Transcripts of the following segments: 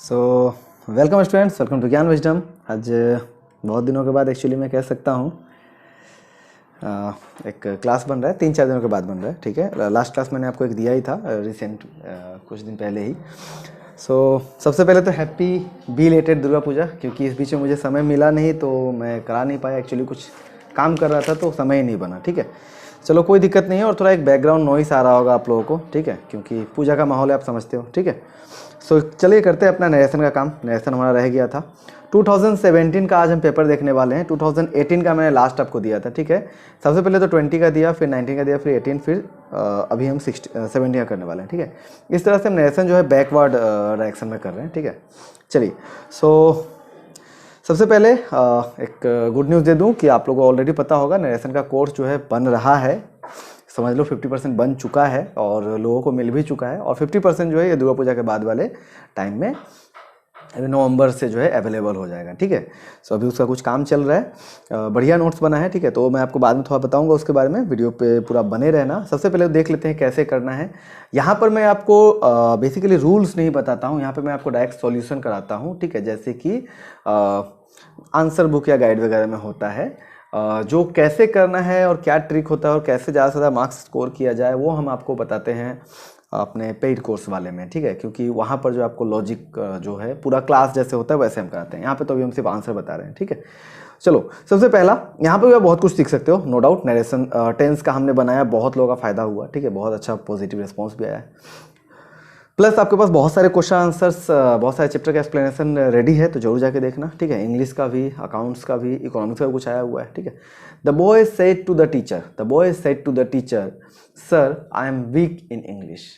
So welcome students, welcome to Gyan wisdom. आज बहुत दिनों के बाद एक्चुअली मैं कह सकता हूँ एक क्लास बन रहा है, 3-4 दिनों के बाद बन रहा है। ठीक है, लास्ट क्लास मैंने आपको एक दिया ही था रिसेंट कुछ दिन पहले ही। सबसे पहले तो हैप्पी बिलेटेड दुर्गा पूजा, क्योंकि इस बीच में मुझे समय मिला नहीं तो मैं करा नहीं पाया। एक्चुअली कुछ काम कर रहा था तो समय ही नहीं बना। ठीक है, चलो कोई दिक्कत नहीं है। और थोड़ा एक बैकग्राउंड नॉइस आ रहा होगा आप लोगों को, ठीक है, क्योंकि पूजा का माहौल है, आप समझते हो। ठीक है, चलिए करते हैं अपना नरेशन का काम। नरेशन हमारा रह गया था 2017 का, आज हम पेपर देखने वाले हैं। 2018 का मैंने लास्ट आपको दिया था। ठीक है, सबसे पहले तो 20 का दिया, फिर 19 का दिया, फिर 18, फिर अभी हम 17 का करने वाले हैं। ठीक है, इस तरह से हम नरेशन जो है बैकवर्ड डायरेक्शन में कर रहे हैं। ठीक है, चलिए सबसे पहले एक गुड न्यूज़ दे दूं कि आप लोगों को ऑलरेडी पता होगा नरेशन का कोर्स जो है बन रहा है। समझ लो 50% बन चुका है और लोगों को मिल भी चुका है, और 50% जो है ये दुर्गा पूजा के बाद वाले टाइम में अभी नवंबर से जो है अवेलेबल हो जाएगा। ठीक है, अभी उसका कुछ काम चल रहा है, बढ़िया नोट्स बना है। ठीक है, तो मैं आपको बाद में थोड़ा बताऊंगा उसके बारे में, वीडियो पे पूरा बने रहना। सबसे पहले देख लेते हैं कैसे करना है। यहाँ पर मैं आपको बेसिकली रूल्स नहीं बताता हूँ, यहाँ पर मैं आपको डायरेक्ट सॉल्यूशन कराता हूँ। ठीक है, जैसे कि आंसर बुक या गाइड वगैरह में होता है, जो कैसे करना है और क्या ट्रिक होता है और कैसे ज़्यादा से ज़्यादा मार्क्स स्कोर किया जाए वो हम आपको बताते हैं अपने पेड कोर्स वाले में। ठीक है, क्योंकि वहाँ पर जो आपको लॉजिक जो है पूरा क्लास जैसे होता है वैसे हम कराते हैं। यहाँ पे तो अभी हम सिर्फ आंसर बता रहे हैं। ठीक है, चलो सबसे पहला यहाँ पे भी आप बहुत कुछ सीख सकते हो, नो डाउट। नरेशन टेंस का हमने बनाया, बहुत लोगों का फायदा हुआ। ठीक है, बहुत अच्छा पॉजिटिव रिस्पॉन्स भी आया है। प्लस आपके पास बहुत सारे क्वेश्चन आंसर्स, बहुत सारे चैप्टर का एक्सप्लेनेशन रेडी है, तो जरूर जाके देखना। ठीक है, इंग्लिश का भी, अकाउंट्स का भी, इकोनॉमिक्स का भी कुछ आया हुआ है। ठीक है, the boy said to the teacher, sir I am weak in English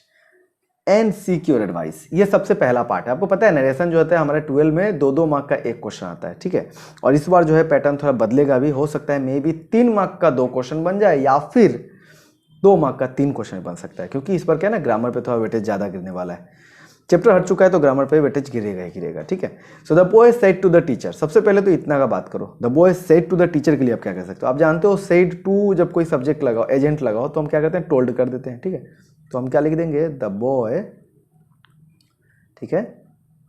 and seek your advice. ये सबसे पहला पार्ट है। आपको पता है नरेशन जो होता है हमारे 12 में 2-2 मार्क का एक क्वेश्चन आता है। ठीक है, और इस बार जो है पैटर्न थोड़ा बदलेगा भी, हो सकता है मे बी 3 मार्क का 2 क्वेश्चन बन जाए, या फिर 2 मार्क का 3 क्वेश्चन बन सकता है, क्योंकि इस पर क्या है ना, ग्रामर पे थोड़ा वेटेज ज़्यादा गिरने वाला है। चैप्टर हट चुका है तो ग्रामर पे वेटेज गिरेगा ही गिरेगा। ठीक है, so the boy said to the teacher, सबसे पहले तो इतना का बात करो। The boy said to the teacher के लिए आप क्या कह सकते हो? आप जानते हो सेड टू, जब कोई सब्जेक्ट लगाओ, एजेंट लगाओ, तो हम क्या करते हैं, टोल्ड कर देते हैं। ठीक है, तो हम क्या लिख देंगे, द बॉय, ठीक है,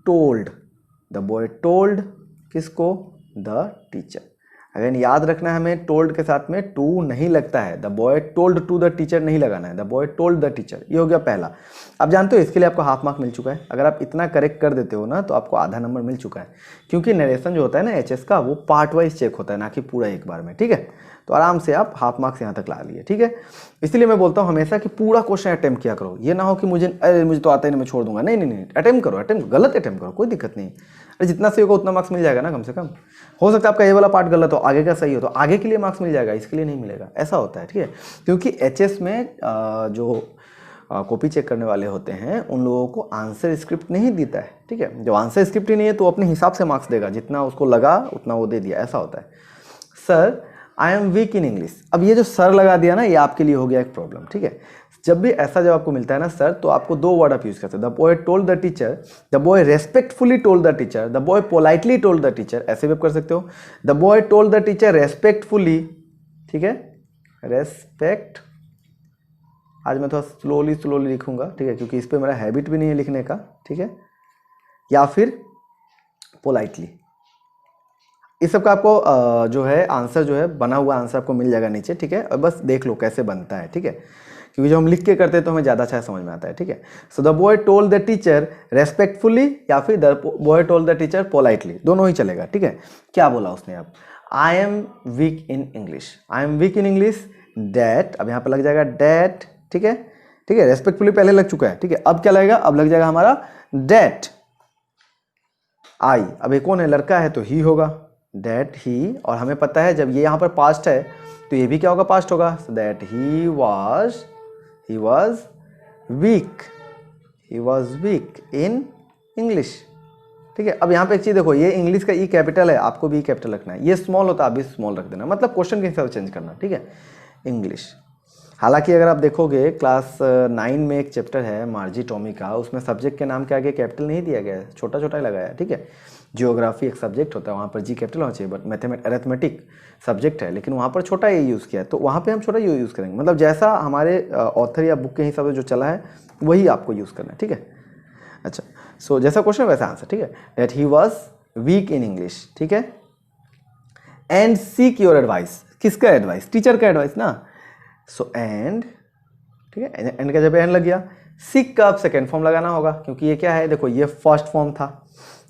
टोल्ड, द बॉय टोल्ड किसको, द टीचर। अगर याद रखना है हमें, टोल्ड के साथ में टू नहीं लगता है, the boy told to the teacher नहीं लगाना है, the boy told the teacher. ये हो गया पहला। आप जानते हो इसके लिए आपको हाफ मार्क मिल चुका है। अगर आप इतना करेक्ट कर देते हो ना तो आपको आधा नंबर मिल चुका है, क्योंकि नरेशन जो होता है ना एचएस का, वो पार्ट वाइज चेक होता है, ना कि पूरा एक बार में। ठीक है, तो आराम से आप हाफ मार्क्स यहाँ तक ला लिए। ठीक है, इसलिए मैं बोलता हूँ हमेशा कि पूरा क्वेश्चन अटेम्प्ट किया करो। ये ना हो कि मुझे तो आता ही नहीं, मैं छोड़ दूंगा। नहीं नहीं नहीं, अटेम्प्ट करो, गलत अटेम्प्ट करो, कोई दिक्कत नहीं। अरे जितना सही होगा उतना मार्क्स मिल जाएगा ना, कम से कम। हो सकता है आपका ये वाला पार्ट गलत हो, आगे का सही हो, तो आगे के लिए मार्क्स मिल जाएगा, इसके लिए नहीं मिलेगा। ऐसा होता है। ठीक है, क्योंकि एचएस में जो कॉपी चेक करने वाले होते हैं उन लोगों को आंसर स्क्रिप्ट नहीं देता है। ठीक है, जब आंसर स्क्रिप्ट ही नहीं है तो अपने हिसाब से मार्क्स देगा, जितना उसको लगा उतना वो दे दिया। ऐसा होता है। Sir I am weak in English, अब ये जो सर लगा दिया ना, ये आपके लिए हो गया एक प्रॉब्लम। ठीक है, जब भी ऐसा जब आपको मिलता है ना सर, तो आपको 2 वर्ड आप यूज करते हो। The boy told the teacher, the boy respectfully told the teacher, the boy politely told the teacher, ऐसे भी आप कर सकते हो। The boy told the teacher respectfully, ठीक है, रेस्पेक्ट, आज मैं थोड़ा स्लोली लिखूंगा। ठीक है, क्योंकि इस पर मेरा हैबिट भी नहीं है लिखने का। ठीक है, या फिर पोलाइटली। इस सब का आपको जो है आंसर जो है बना हुआ आंसर आपको मिल जाएगा नीचे। ठीक है, और बस देख लो कैसे बनता है। ठीक है, क्योंकि जो हम लिख के करते हैं तो हमें ज़्यादा अच्छा समझ में आता है। ठीक है, so the boy told the teacher respectfully, या फिर the boy told the teacher politely, दोनों ही चलेगा। ठीक है, क्या बोला उसने अब, आई am weak in English, I am weak in English that, अब यहाँ पर लग जाएगा डैट। ठीक है, ठीक है, रेस्पेक्टफुली पहले लग चुका है। ठीक है, अब क्या लगेगा, अब लग जाएगा हमारा डैट आई। अब ये कौन है, लड़का है तो ही होगा, दैट ही। और हमें पता है जब ये यहाँ पर पास्ट है तो ये भी क्या होगा, पास्ट होगा। That he was weak in English. ठीक है, अब यहाँ पे एक चीज देखो, ये इंग्लिश का ई कैपिटल है, आपको भी ई कैपिटल रखना है। ये स्मॉल होता है, आप भी स्मॉल रख देना, मतलब क्वेश्चन के हिसाब से चेंज करना। ठीक है, इंग्लिश। हालांकि अगर आप देखोगे क्लास 9 में एक चैप्टर है मार्जिटोमी का, उसमें सब्जेक्ट के नाम के आगे कैपिटल नहीं दिया गया है, छोटा छोटा ही लगाया है। ठीक है, जियोग्राफी एक सब्जेक्ट होता है, वहाँ पर जी कैपिटल होना चाहिए, बट अरिथमेटिक सब्जेक्ट है, लेकिन वहाँ पर छोटा ए यूज़ किया है, तो वहाँ पे हम छोटा यू यूज़ करेंगे। मतलब जैसा हमारे ऑथर या बुक के हिसाब से जो चला है वही आपको यूज़ करना है। ठीक है, अच्छा, सो जैसा क्वेश्चन वैसा आंसर, ठीक है। That he was weak in English, ठीक है। एंड सीक योर एडवाइस, किसका एडवाइस? टीचर का एडवाइस ना। सो एंड, ठीक है, एंड का जब एंड लग गया, सीक का अब सेकेंड फॉर्म लगाना होगा, क्योंकि ये क्या है, देखो ये फर्स्ट फॉर्म था,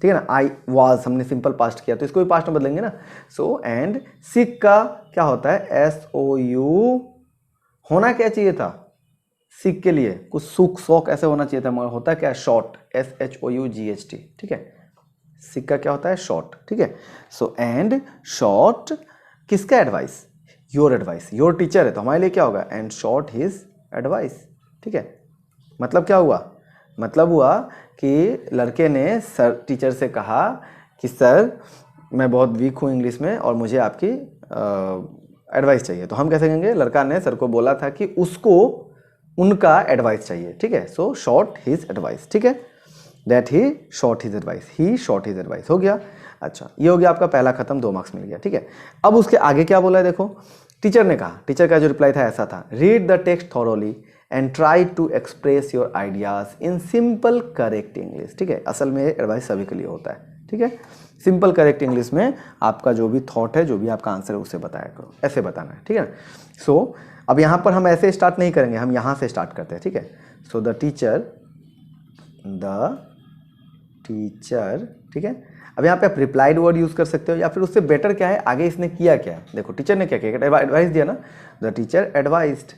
ठीक है ना। आई वाज हमने सिंपल पास्ट किया, तो इसको भी पास्ट में बदलेंगे ना। सो एंड सीक का क्या होता है? SOU, होना क्या चाहिए था सीख के लिए? कुछ सुख शौक ऐसे होना चाहिए था, मगर होता क्या? शॉर्ट, SHOUGHT, ठीक है। सीख का क्या होता है? शॉर्ट, ठीक है। सो एंड शॉर्ट किसका advice? Your advice, your teacher है तो हमारे लिए क्या होगा? एंड शॉर्ट हिज एडवाइस, ठीक है। मतलब क्या हुआ? मतलब हुआ कि लड़के ने सर टीचर से कहा कि सर मैं बहुत वीक हूँ इंग्लिश में और मुझे आपकी एडवाइस चाहिए। तो हम कैसे कहेंगे? लड़का ने सर को बोला था कि उसको उनका एडवाइस चाहिए, ठीक है। सो शॉर्ट हिज एडवाइस, ठीक है। That he short his advice, he short his advice, हो गया। अच्छा, ये हो गया आपका पहला खत्म, 2 मार्क्स मिल गया, ठीक है। अब उसके आगे क्या बोला है देखो, टीचर ने कहा, टीचर का जो रिप्लाई था ऐसा था, read the text thoroughly and try to express your ideas in simple correct English, ठीक है। असल में एडवाइस सभी के लिए होता है, ठीक है। सिंपल करेक्ट इंग्लिश में आपका जो भी थॉट है, जो भी आपका आंसर है, उसे बताया करो, ऐसे बताना है, ठीक है ना। सो अब यहाँ पर हम ऐसे स्टार्ट नहीं करेंगे, हम यहाँ से स्टार्ट करते हैं, ठीक है। सो द टीचर, ठीक है। अब यहाँ पे आप रिप्लाइड वर्ड यूज कर सकते हो, या फिर उससे बेटर क्या है, आगे इसने किया क्या है। देखो टीचर ने क्या किया, एडवाइस दिया ना, the teacher advised,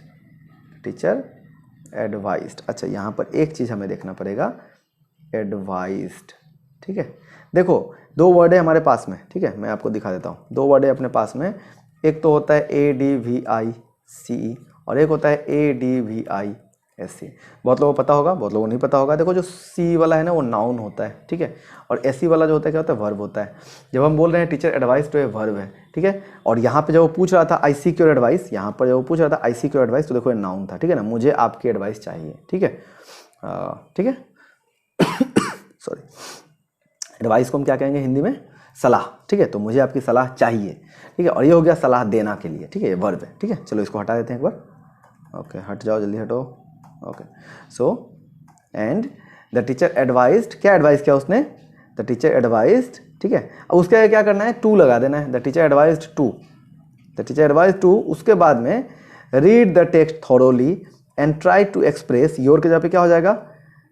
teacher advised. अच्छा, यहाँ पर एक चीज हमें देखना पड़ेगा, एडवाइज्ड, ठीक है। देखो 2 वर्ड है हमारे पास में, ठीक है, मैं आपको दिखा देता हूँ। 2 वर्ड है अपने पास में, एक तो होता है ADVICE और एक होता है ADVISE। बहुत लोगों को पता होगा, बहुत लोगों को नहीं पता होगा। देखो जो C वाला है ना, वो नाउन होता है, ठीक है, और SE वाला जो होता है क्या होता है? वर्ब होता है। जब हम बोल रहे हैं टीचर एडवाइस, तो ये वर्ब है, ठीक है। और यहाँ पे जब वो पूछ रहा था आई सीक योर एडवाइस, यहाँ पर जब वो पूछ रहा था आई सीक योर एडवाइस, तो देखो ये नाउन था, ठीक है ना, मुझे आपकी एडवाइस चाहिए, ठीक है, ठीक है। सॉरी, एडवाइस को हम क्या कहेंगे हिंदी में? सलाह, ठीक है। तो मुझे आपकी सलाह चाहिए, ठीक है। और ये हो गया सलाह देना के लिए, ठीक है, ये वर्ब है, ठीक है। चलो इसको हटा देते हैं एक बार, ओके, हट जाओ, जल्दी हटो, okay. So and the teacher advised, क्या एडवाइस किया उसने? द टीचर एडवाइज्ड, ठीक है। अब उसके आगे क्या करना है? टू लगा देना है, the teacher advised to, the teacher advised to. उसके बाद में read the text thoroughly and try to express, your के जगह पे क्या हो जाएगा,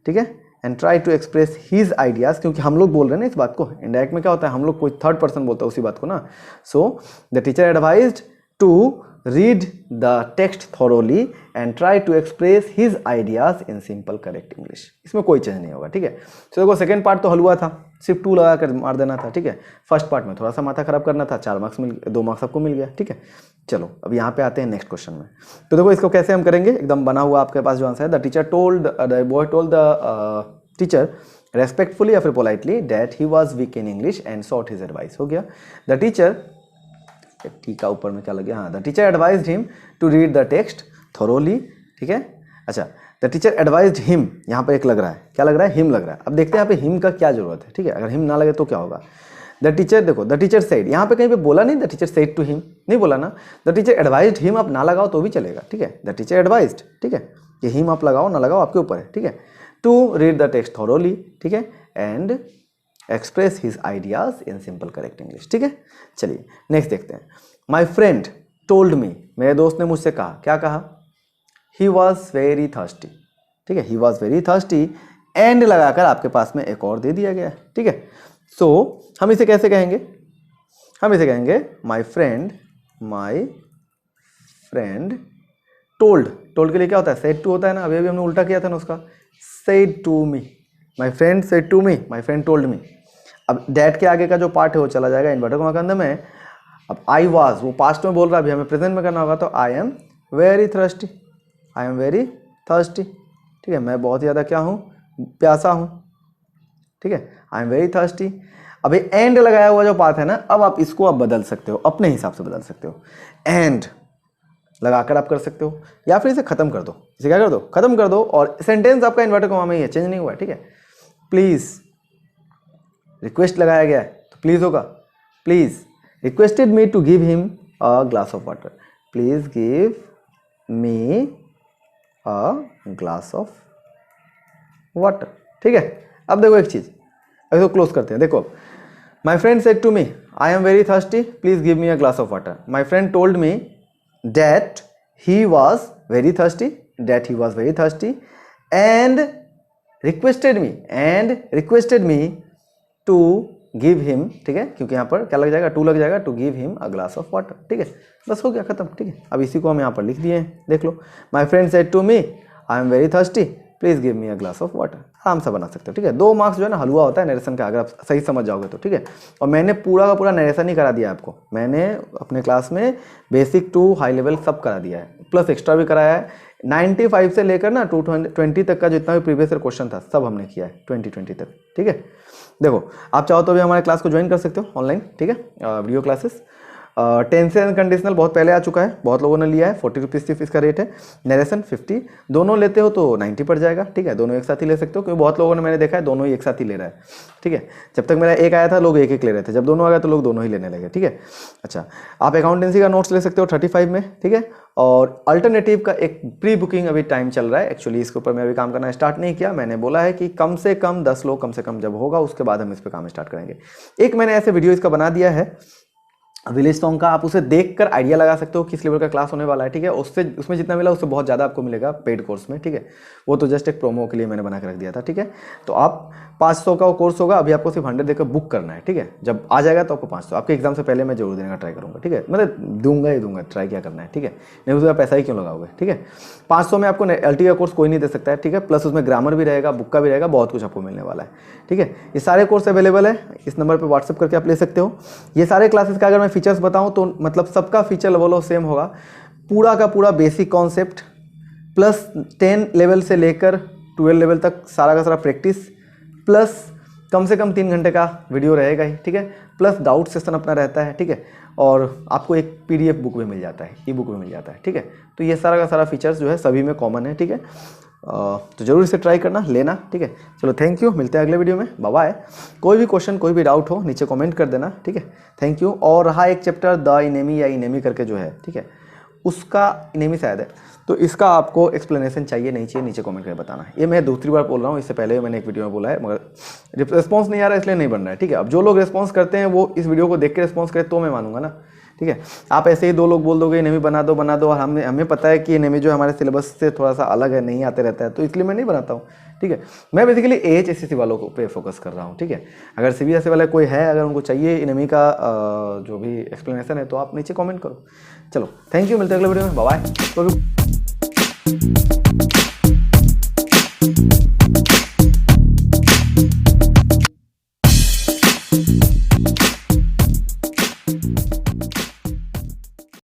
ठीक है, and try to express his ideas, क्योंकि हम लोग बोल रहे हैं ना इस बात को, इंडायरेक्ट में क्या होता है, हम लोग कोई थर्ड पर्सन बोलता है उसी बात को ना। So the teacher advised to read the text thoroughly and try to express his ideas in simple correct English. इसमें कोई चेंज नहीं होगा, ठीक है। तो देखो सेकंड पार्ट तो हलवा था, सिर्फ 2 लगा कर मार देना था, ठीक है। फर्स्ट पार्ट में थोड़ा सा माथा खराब करना था, 4 मार्क्स मिल, 2 मार्क्स आपको मिल गया, ठीक है। चलो अब यहाँ पे आते हैं नेक्स्ट क्वेश्चन में। तो देखो इसको कैसे हम करेंगे, एकदम बना हुआ आपके पास जो आंसर है, the teacher told, the boy told the teacher respectfully या फिर politely that he was weak in English and sought his advice, हो गया। द टीचर, ठीक है, ऊपर में क्या लगे, हाँ, the teacher advised him to read the text thoroughly, ठीक है। अच्छा, द टीचर एडवाइज्ड हिम, यहाँ पर एक लग रहा है, क्या लग रहा है? हिम लग रहा है। अब देखते हैं यहाँ पे हिम का क्या जरूरत है, ठीक है। अगर हिम ना लगे तो क्या होगा? द टीचर, देखो द टीचर सेड, यहाँ पे कहीं पे बोला नहीं the teacher said to him, नहीं बोला ना। द टीचर एडवाइज्ड हिम, आप ना लगाओ तो भी चलेगा, ठीक है। द टीचर एडवाइज्ड, ठीक है, ये हिम आप लगाओ ना लगाओ आपके ऊपर है, ठीक है। To read the text thoroughly, ठीक है, and express his ideas in simple correct English, ठीक है। चलिए नेक्स्ट देखते हैं। माई फ्रेंड टोल्ड मी, मेरे दोस्त ने मुझसे कहा, क्या कहा? ही वॉज वेरी थर्स्टी, ठीक है, ही वॉज वेरी थर्स्टी, एंड लगाकर आपके पास में एक और दे दिया गया है, ठीक है। सो हम इसे कैसे कहेंगे? हम इसे कहेंगे माई फ्रेंड टोल्ड, टोल्ड के लिए क्या होता है? सेड टू होता है ना, अभी अभी हमने उल्टा किया था ना उसका, said to me, my friend said to me, my friend told me. अब डैट के आगे का जो पार्ट है वो चला जाएगा इन्वर्टेड कॉमा के अंदर में। अब आई वाज, वो पास्ट में बोल रहा है, अभी हमें प्रेजेंट में करना होगा, तो आई am very thirsty, I am very thirsty, ठीक है, मैं बहुत ज़्यादा क्या हूँ? प्यासा हूँ, ठीक है, आई एम वेरी थर्स्टी। अभी एंड लगाया हुआ जो पार्ट है ना, अब आप इसको आप बदल सकते हो, अपने हिसाब से बदल सकते हो। एंड लगाकर आप कर सकते हो, या फिर इसे खत्म कर दो, इसे क्या कर दो? खत्म कर दो, और सेंटेंस आपका इन्वर्टेड कॉमा में ही है, चेंज नहीं हुआ है, ठीक है। प्लीज, रिक्वेस्ट लगाया गया है तो प्लीज होगा, please requested me to give him a glass of water, please give me a glass of water, ठीक है। अब देखो एक चीज़, अभी तो क्लोज करते हैं। देखो, my friend said to me I am very thirsty, please give me a glass of water. My friend told me that he was very thirsty, and requested me to give him, ठीक है, क्योंकि यहाँ पर क्या लग जाएगा, to लग जाएगा, to give him a glass of water, ठीक है, बस हो गया खत्म, ठीक है। अब इसी को हम यहाँ पर लिख दिए हैं, देख लो, my friend said to me I am very thirsty, please give me a glass of water, आराम से बना सकते हो, ठीक है। 2 मार्क्स जो है ना हलवा होता है नरेशन का, अगर आप सही समझ जाओगे तो, ठीक है। और मैंने पूरा का पूरा नरेशन ही करा दिया आपको, मैंने अपने क्लास में बेसिक टू हाई लेवल सब करा दिया है, प्लस एक्स्ट्रा भी कराया है। 95 से लेकर ना 220 तक का जितना भी प्रीवियस ईयर क्वेश्चन था सब हमने किया है 2020 तक, ठीक है। देखो, आप चाहो तो भी हमारे क्लास को ज्वाइन कर सकते हो ऑनलाइन, ठीक है, video classes. Tense and conditional बहुत पहले आ चुका है, बहुत लोगों ने लिया है, 40 रुपीज़ सिर्फ इसका रेट है। नरेशन 50, दोनों लेते हो तो 90 पड़ जाएगा, ठीक है, दोनों एक साथ ही ले सकते हो, क्योंकि बहुत लोगों ने मैंने देखा है दोनों ही एक साथ ही ले रहा है, ठीक है। जब तक मेरा एक आया था लोग एक एक ले रहे थे, जब दोनों आ गए तो लोग दोनों ही लेने लगे, ठीक है। अच्छा, आप अकाउंटेंसी का नोट्स ले सकते हो 35 में, ठीक है। और अल्टरनेटिव का एक प्री बुकिंग अभी टाइम चल रहा है, एक्चुअली इसके ऊपर मैं अभी काम करना स्टार्ट नहीं किया, मैंने बोला है कि कम से कम 10 लोग कम से कम जब होगा उसके बाद हम इस पर काम स्टार्ट करेंगे। एक मैंने ऐसे वीडियो इसका बना दिया है विलेज सॉन्ग का, आप उसे देखकर आइडिया लगा सकते हो किस लेवल का क्लास होने वाला है, ठीक है। उसमें जितना मिला उससे बहुत ज़्यादा आपको मिलेगा पेड कोर्स में, ठीक है। वो तो जस्ट एक प्रोमो के लिए मैंने बना के रख दिया था, ठीक है। तो आप 500 का वो कोर्स होगा, अभी आपको सिर्फ 100 देकर बुक करना है, ठीक है। जब आ जाएगा तो आपको 500, आपके एग्जाम से पहले मैं जरूर देने का ट्राई करूँगा, ठीक है, मतलब दूंगा ही दूंगा, ट्राई क्या करना है, ठीक है, नहीं उसका पैसा ही क्यों लगाओगे, ठीक है। 500 में आपको LT का कोर्स कोई नहीं दे सकता है, ठीक है, प्लस उसमें ग्रामर भी रहेगा, बुक का भी रहेगा, बहुत कुछ आपको मिलने वाला है, ठीक है। ये सारे कोर्स अवेलेबल है, इस नंबर पर व्हाट्सअप करके आप ले सकते हो। ये सारे क्लासेस का अगर मैं फीचर्स बताऊँ तो मतलब सबका फीचर लेवल सेम होगा, पूरा का पूरा बेसिक कॉन्सेप्ट प्लस 10 लेवल से लेकर 12 लेवल तक सारा का सारा प्रैक्टिस, प्लस कम से कम 3 घंटे का वीडियो रहेगा ही, ठीक है, प्लस डाउट सेशन अपना रहता है, ठीक है। और आपको एक PDF बुक भी मिल जाता है, ई बुक भी मिल जाता है, ठीक है। तो ये सारा का सारा फीचर्स जो है सभी में कॉमन है, ठीक है। तो जरूर इसे ट्राई करना, लेना, ठीक है। चलो थैंक यू, मिलते हैं अगले वीडियो में, बाय बाय। कोई भी क्वेश्चन कोई भी डाउट हो नीचे कमेंट कर देना, ठीक है। Thank you. और रहा एक चैप्टर द इनेमी या इनेमी करके जो है, ठीक है, उसका इनेमी शायद है, तो इसका आपको एक्सप्लेनेशन चाहिए नहीं चाहिए नीचे कमेंट करके बताना। ये मैं दूसरी बार बोल रहा हूँ, इससे पहले मैंने एक वीडियो में बोला है, मगर रिस्पॉन्स नहीं आ रहा है इसलिए नहीं बन रहा है, ठीक है। अब जो लोग रिस्पॉन्स करते हैं वो इस वीडियो को देख के रिस्पॉन्स करें तो मैं मानूंगा ना, ठीक है। आप ऐसे ही 2 लोग बोल दोगे इनेमी बना दो, और हमें पता है कि इनेमी जो हमारे सिलेबस से थोड़ा सा अलग है, नहीं आते रहता है, तो इसलिए मैं नहीं बनाता हूँ, ठीक है। मैं बेसिकली AHSCC वालों को पे फोकस कर रहा हूँ, ठीक है। अगर CBSE वाले कोई है, अगर उनको चाहिए इनेमी का जो भी एक्सप्लेनेशन है तो आप नीचे कमेंट करो। चलो थैंक यू, मिलते हैं अगले वीडियो में, बाय बाय।